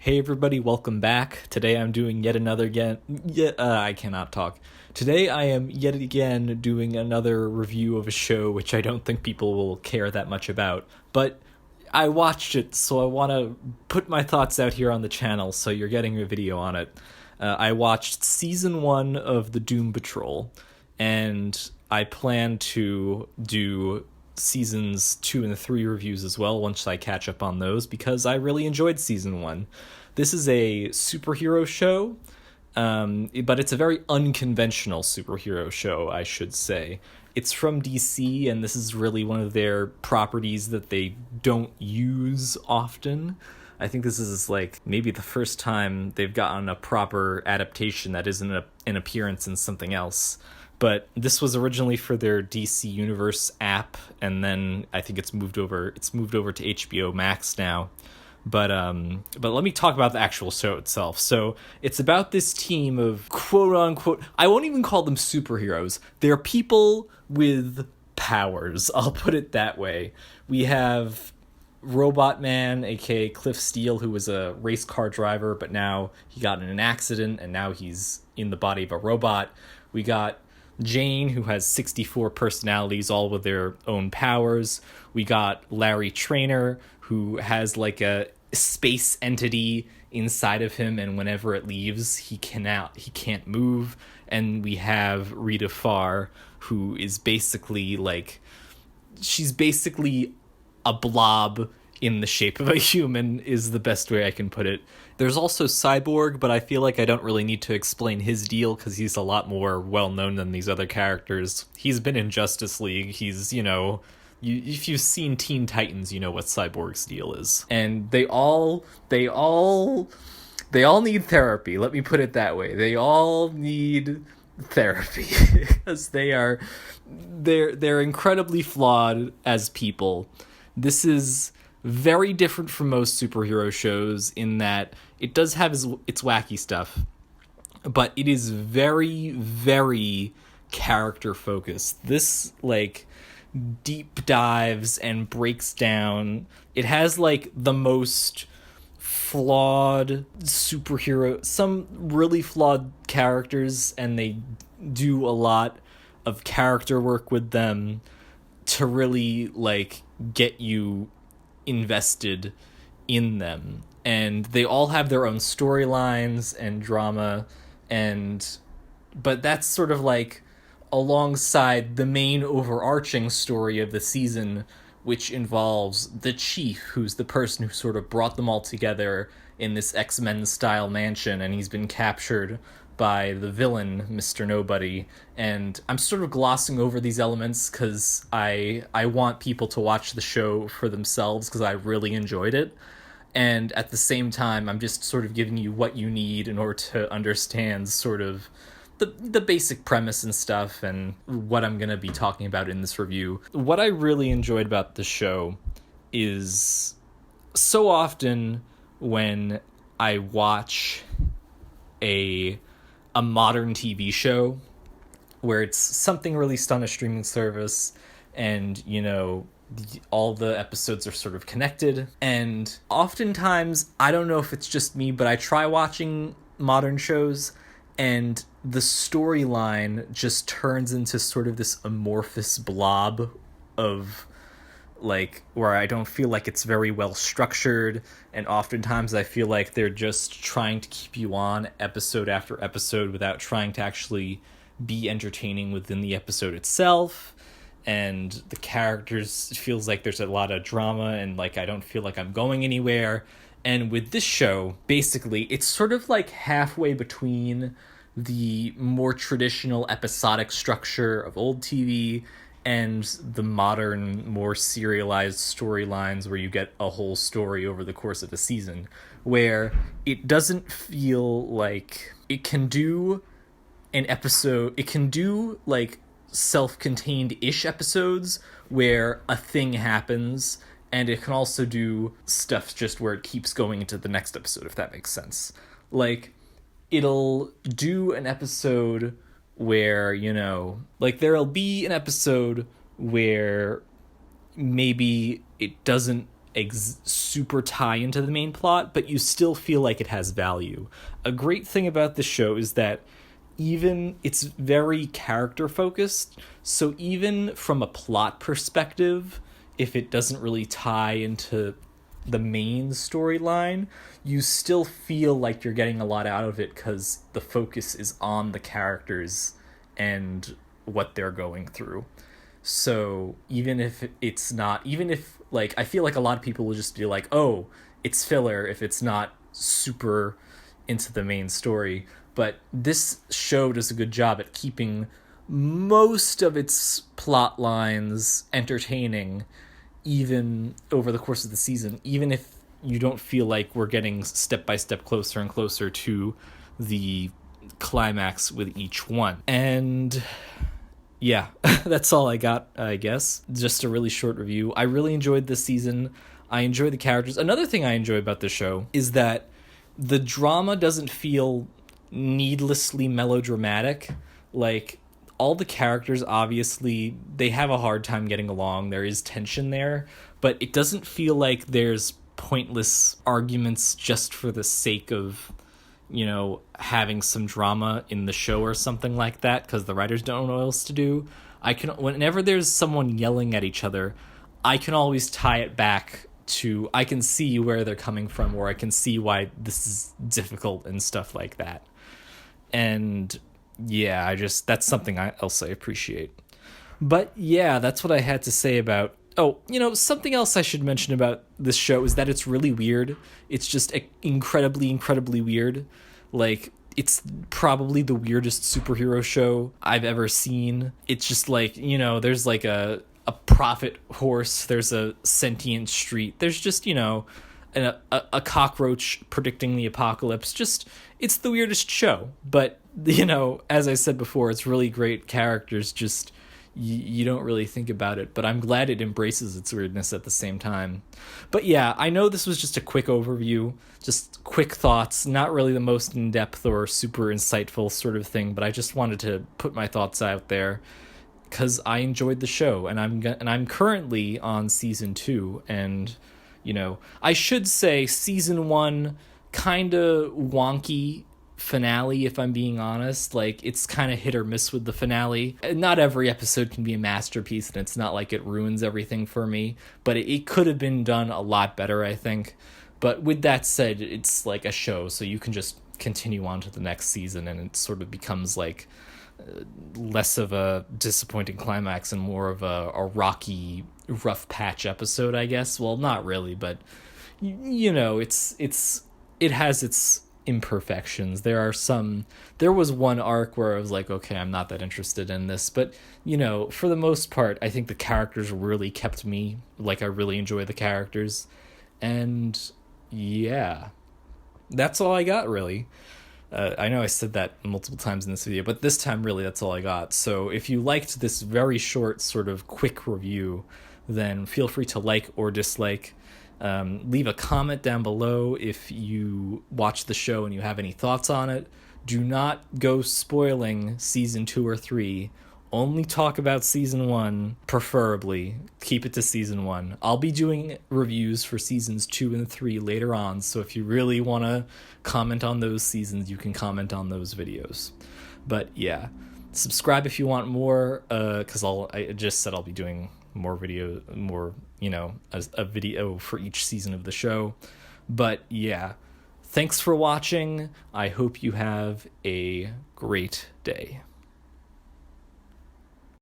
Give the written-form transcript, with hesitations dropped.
Hey everybody, welcome back. Today I'm doing yet another I cannot talk. Today I am yet again doing another review of a show which I don't think people will care that much about, but I watched it, so I want to put my thoughts out here on the channel, so you're getting a video on it. I watched season 1 of the Doom Patrol, and I plan to do seasons 2 and 3 reviews as well once I catch up on those, because I really enjoyed season 1. This is a superhero show, but it's a very unconventional superhero show, I should say. It's from DC, and this is really one of their properties that they don't use often. I think this is like maybe the first time they've gotten a proper adaptation that isn't an appearance in something else. But this was originally for their DC Universe app, and then I think it's moved over to HBO Max now. But let me talk about the actual show itself. So it's about this team of quote unquote, I won't even call them superheroes. They're people with powers. I'll put it that way. We have Robot Man, aka Cliff Steele, who was a race car driver, but now he got in an accident and now he's in the body of a robot. We got Jane, who has 64 personalities, all with their own powers. We got Larry Trainer, who has like a space entity inside of him, and whenever it leaves, he can't move. And we have Rita Farr, who is she's basically a blob in the shape of a human, is the best way I can put it. There's also Cyborg, but I feel like I don't really need to explain his deal because he's a lot more well-known than these other characters. He's been in Justice League. He's, if you've seen Teen Titans, you know what Cyborg's deal is. And they all need therapy. Let me put it that way. They all need therapy because they're incredibly flawed as people. This is very different from most superhero shows in that it does have its wacky stuff, but it is very, very character focused. This deep dives and breaks down. It has the most flawed superhero, some really flawed characters, and they do a lot of character work with them to really get you invested in them. And they all have their own storylines and drama, but that's sort of alongside the main overarching story of the season, which involves the chief, who's the person who sort of brought them all together in this X-Men style mansion, and he's been captured by the villain, Mr. Nobody. And I'm sort of glossing over these elements because I want people to watch the show for themselves because I really enjoyed it. And at the same time, I'm just sort of giving you what you need in order to understand sort of the basic premise and stuff and what I'm going to be talking about in this review. What I really enjoyed about the show is so often when I watch a modern TV show where it's something released on a streaming service and, all the episodes are sort of connected. And oftentimes, I don't know if it's just me, but I try watching modern shows and the storyline just turns into sort of this amorphous blob of where I don't feel like it's very well structured, and oftentimes I feel like they're just trying to keep you on episode after episode without trying to actually be entertaining within the episode itself. And the characters, it feels like there's a lot of drama, and I don't feel like I'm going anywhere. And with this show, basically, it's sort of halfway between the more traditional episodic structure of old TV and the modern, more serialized storylines where you get a whole story over the course of a season, where it doesn't feel like it can do an episode. It can do self-contained-ish episodes where a thing happens, and it can also do stuff just where it keeps going into the next episode, if that makes sense. It'll do an episode where, there'll be an episode where maybe it doesn't super tie into the main plot, but you still feel like it has value. A great thing about the show is that even it's very character focused, so even from a plot perspective, if it doesn't really tie into the main storyline, you still feel like you're getting a lot out of it because the focus is on the characters and what they're going through. So even if it's not, even if, like, I feel like a lot of people will just be like, oh, it's filler if it's not super into the main story. But this show does a good job at keeping most of its plot lines entertaining, even over the course of the season, even if you don't feel like we're getting step by step closer and closer to the climax with each one. And yeah, that's all I got, I guess. Just a really short review. I really enjoyed this season. I enjoy the characters. Another thing I enjoy about the show is that the drama doesn't feel needlessly melodramatic. Like, all the characters, obviously, they have a hard time getting along. There is tension there, but it doesn't feel like there's pointless arguments just for the sake of, you know, having some drama in the show or something like that, because the writers don't know what else to do. Whenever there's someone yelling at each other, I can always tie it back to, I can see where they're coming from, or I can see why this is difficult and stuff like that. And yeah, that's something else I appreciate. But yeah, that's what I had to say about. Oh, you know, something else I should mention about this show is that it's really weird. It's just incredibly, incredibly weird. Like, it's probably the weirdest superhero show I've ever seen. It's just like, you know, there's like a prophet horse, there's a sentient street, there's just, you know, a cockroach predicting the apocalypse. Just, it's the weirdest show. But, you know, as I said before, it's really great characters. Just, you don't really think about it, but I'm glad it embraces its weirdness at the same time. But yeah, I know this was just a quick overview, just quick thoughts, not really the most in-depth or super insightful sort of thing, but I just wanted to put my thoughts out there because I enjoyed the show, and I'm currently on season 2, and, you know, I should say season 1 kind of wonky finale, if I'm being honest. Like, it's kind of hit or miss with the finale. Not every episode can be a masterpiece, and it's not like it ruins everything for me, but it could have been done a lot better, I think. But with that said, it's like a show, so you can just continue on to the next season, and it sort of becomes like less of a disappointing climax and more of a rocky, rough patch episode, I guess. Well, not really, but you know, it has its imperfections. There was one arc where I was like, okay, I'm not that interested in this, but, you know, for the most part, I think the characters really kept me, like, I really enjoy the characters. And yeah, that's all I got, really. I know I said that multiple times in this video, but this time, really, that's all I got. So if you liked this very short, sort of quick review, then feel free to like or dislike. Leave a comment down below if you watch the show and you have any thoughts on it. Do not go spoiling season 2 or 3. Only talk about season 1, preferably. Keep it to season 1. I'll be doing reviews for seasons 2 and 3 later on, so if you really want to comment on those seasons, you can comment on those videos. But yeah, subscribe if you want more, because I just said I'll be doing more video, you know, a video for each season of the show. But yeah, thanks for watching. I hope you have a great day.